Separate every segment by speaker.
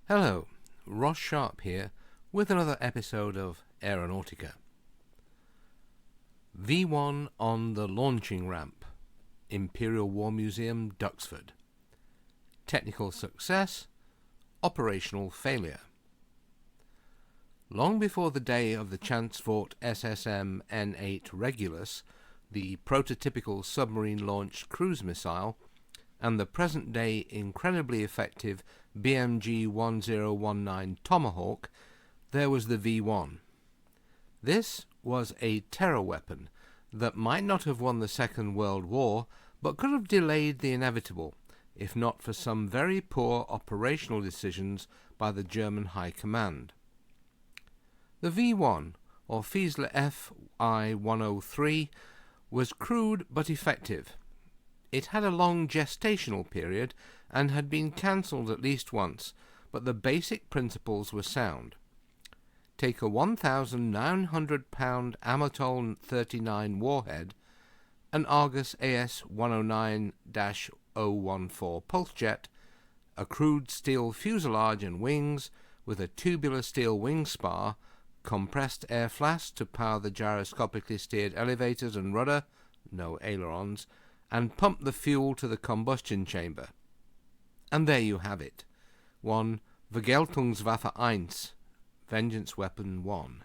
Speaker 1: Hello, Ross Sharp here with another episode of Aeronautica. V-1 on the launching ramp, Imperial War Museum, Duxford. Technical success, operational failure. Long before the day of the Chansport SSM N8 Regulus, the prototypical submarine-launched cruise missile, and the present-day incredibly effective BMG 1019 Tomahawk, there was the V-1. This was a terror weapon that might not have won the Second World War, but could have delayed the inevitable, if not for some very poor operational decisions by the German High Command. The V-1, or Fiesler Fi-103, was crude but effective. It had a long gestational period and had been cancelled at least once, but the basic principles were sound. Take a 1,900-pound Amatol 39 warhead, an Argus AS-109-014 pulse jet, a crude steel fuselage and wings with a tubular steel wing spar, compressed air flask to power the gyroscopically steered elevators and rudder, no ailerons, and pump the fuel to the combustion chamber. And there you have it. One Vergeltungswaffe 1, Vengeance Weapon 1.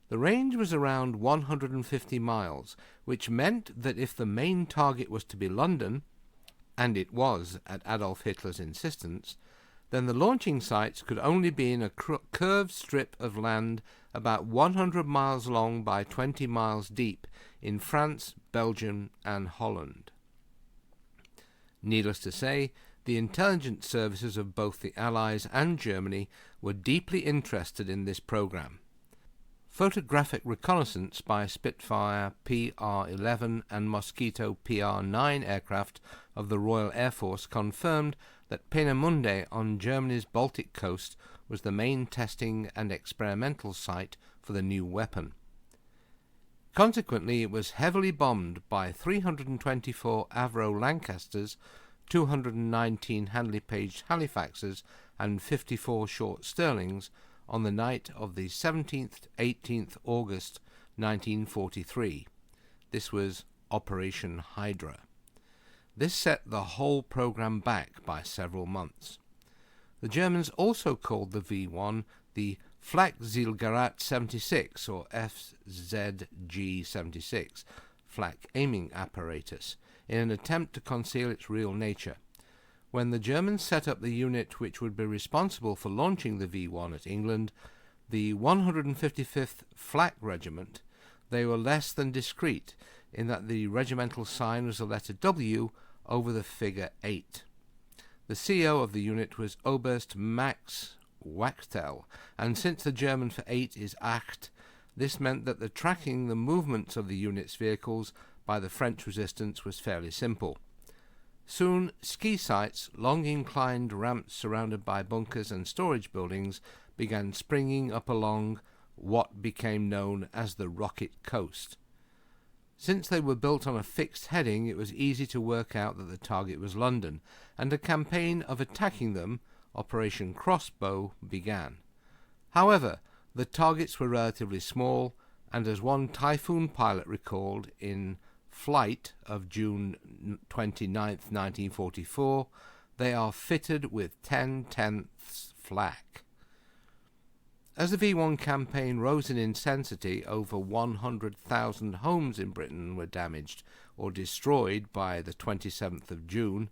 Speaker 1: The range was around 150 miles, which meant that if the main target was to be London, and it was at Adolf Hitler's insistence, then the launching sites could only be in a curved strip of land about 100 miles long by 20 miles deep in France, Belgium, and Holland. Needless to say, the intelligence services of both the Allies and Germany were deeply interested in this program. Photographic reconnaissance by Spitfire PR-11 and Mosquito PR-9 aircraft of the Royal Air Force confirmed that Peenemünde on Germany's Baltic coast was the main testing and experimental site for the new weapon. Consequently, it was heavily bombed by 324 Avro Lancasters, 219 Handley Page Halifaxes, and 54 Short Stirlings on the night of the 17th-18th August 1943. This was Operation Hydra. This set the whole program back by several months. The Germans also called the V-1 the Flakzielgerät 76, or FZG-76, flak aiming apparatus, in an attempt to conceal its real nature. When the Germans set up the unit which would be responsible for launching the V-1 at England, the 155th Flak Regiment, they were less than discreet in that the regimental sign was the letter W over the figure 8. The CO of the unit was Oberst Max Wachtel, and since the German for 8 is Acht, this meant that the tracking the movements of the unit's vehicles by the French resistance was fairly simple. Soon, ski sites, long inclined ramps surrounded by bunkers and storage buildings, began springing up along what became known as the Rocket Coast. Since they were built on a fixed heading, it was easy to work out that the target was London, and a campaign of attacking them, Operation Crossbow, began. However, the targets were relatively small, and as one Typhoon pilot recalled in Flight of June 29, 1944, they are fitted with 10/10ths flak. As the V-1 campaign rose in intensity, over 100,000 homes in Britain were damaged or destroyed by the 27th of June.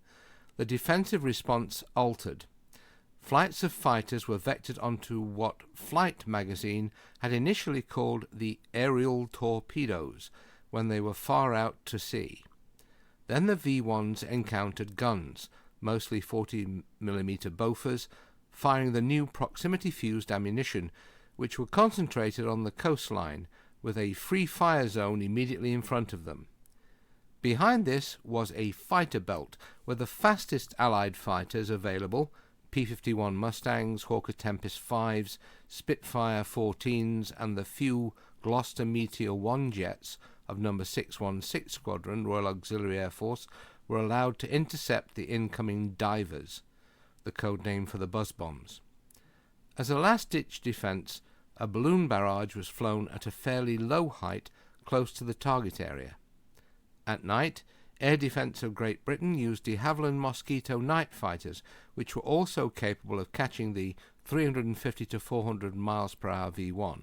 Speaker 1: The defensive response altered. Flights of fighters were vectored onto what Flight magazine had initially called the aerial torpedoes when they were far out to sea. Then the V-1s encountered guns, mostly 40mm Bofors, firing the new proximity-fused ammunition, which were concentrated on the coastline, with a free fire zone immediately in front of them. Behind this was a fighter belt, where the fastest Allied fighters available, P-51 Mustangs, Hawker Tempest 5s, Spitfire 14s, and the few Gloucester Meteor 1 jets of No. 616 Squadron, Royal Auxiliary Air Force, were allowed to intercept the incoming divers, the code name for the buzz bombs. As a last-ditch defence, a balloon barrage was flown at a fairly low height close to the target area. At night, Air Defence of Great Britain used de Havilland Mosquito night fighters, which were also capable of catching the 350 to 400 miles per hour V-1.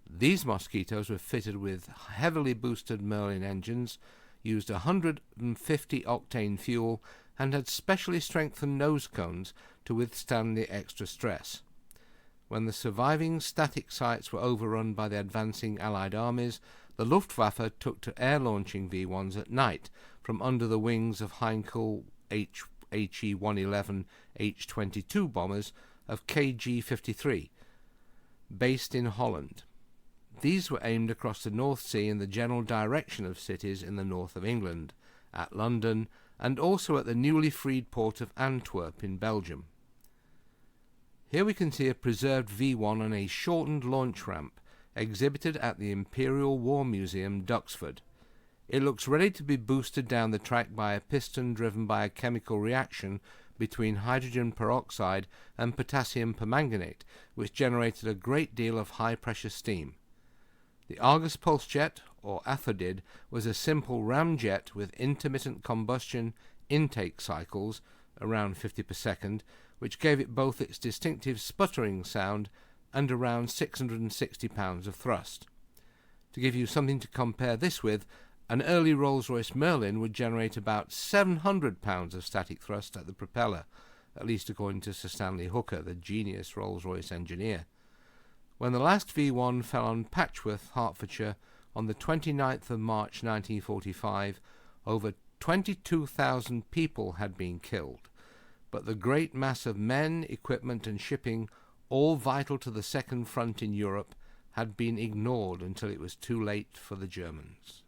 Speaker 1: These Mosquitoes were fitted with heavily boosted Merlin engines, used 150-octane fuel, and had specially strengthened nose cones to withstand the extra stress. When the surviving static sites were overrun by the advancing Allied armies, the Luftwaffe took to air-launching V-1s at night from under the wings of Heinkel HE-111 H-22 bombers of KG-53, based in Holland. These were aimed across the North Sea in the general direction of cities in the north of England, at London, and also at the newly freed port of Antwerp in Belgium. Here we can see a preserved V-1 on a shortened launch ramp, exhibited at the Imperial War Museum, Duxford. It looks ready to be boosted down the track by a piston driven by a chemical reaction between hydrogen peroxide and potassium permanganate, which generated a great deal of high-pressure steam. The Argus pulse jet, or athodid, was a simple ramjet with intermittent combustion intake cycles, around 50 per second, which gave it both its distinctive sputtering sound and around 660 pounds of thrust. To give you something to compare this with, an early Rolls-Royce Merlin would generate about 700 pounds of static thrust at the propeller, at least according to Sir Stanley Hooker, the genius Rolls-Royce engineer. When the last V-1 fell on Patchworth, Hertfordshire, on the 29th of March 1945, over 22,000 people had been killed, but the great mass of men, equipment and shipping, all vital to the Second Front in Europe, had been ignored until it was too late for the Germans.